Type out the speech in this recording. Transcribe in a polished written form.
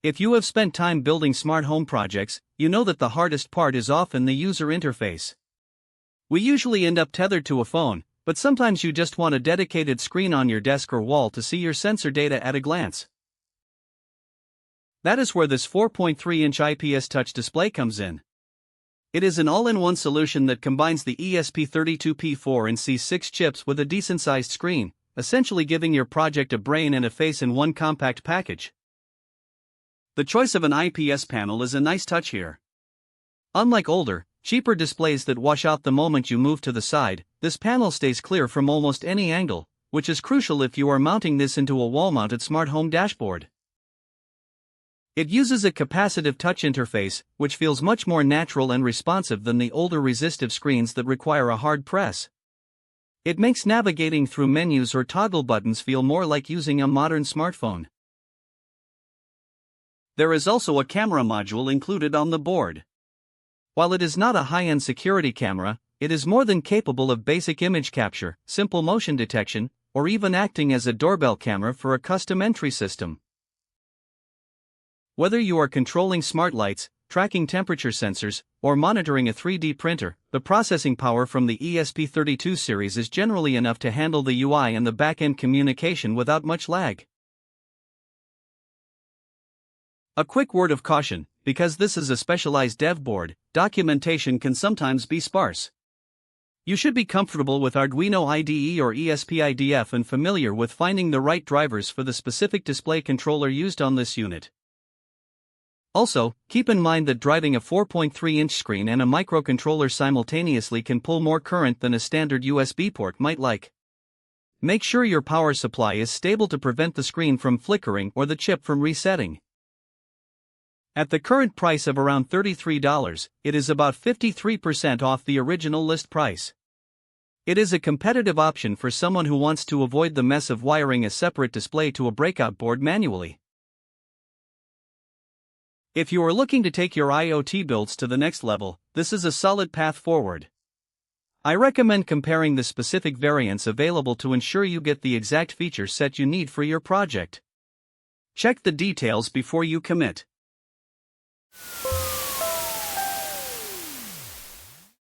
If you have spent time building smart home projects, you know that the hardest part is often the user interface. We usually end up tethered to a phone, but sometimes you just want a dedicated screen on your desk or wall to see your sensor data at a glance. That is where this 4.3-inch IPS touch display comes in. It is an all-in-one solution that combines the ESP32-P4 and C6 chips with a decent-sized screen, essentially giving your project a brain and a face in one compact package. The choice of an IPS panel is a nice touch here. Unlike older, cheaper displays that wash out the moment you move to the side, this panel stays clear from almost any angle, which is crucial if you are mounting this into a wall-mounted smart home dashboard. It uses a capacitive touch interface, which feels much more natural and responsive than the older resistive screens that require a hard press. It makes navigating through menus or toggle buttons feel more like using a modern smartphone. There is also a camera module included on the board. While it is not a high-end security camera, it is more than capable of basic image capture, simple motion detection, or even acting as a doorbell camera for a custom entry system. Whether you are controlling smart lights, tracking temperature sensors, or monitoring a 3D printer, the processing power from the ESP32 series is generally enough to handle the UI and the back-end communication without much lag. A quick word of caution, because this is a specialized dev board, documentation can sometimes be sparse. You should be comfortable with Arduino IDE or ESP-IDF and familiar with finding the right drivers for the specific display controller used on this unit. Also, keep in mind that driving a 4.3-inch screen and a microcontroller simultaneously can pull more current than a standard USB port might like. Make sure your power supply is stable to prevent the screen from flickering or the chip from resetting. At the current price of around $33, it is about 53% off the original list price. It is a competitive option for someone who wants to avoid the mess of wiring a separate display to a breakout board manually. If you are looking to take your IoT builds to the next level, this is a solid path forward. I recommend comparing the specific variants available to ensure you get the exact feature set you need for your project. Check the details before you commit.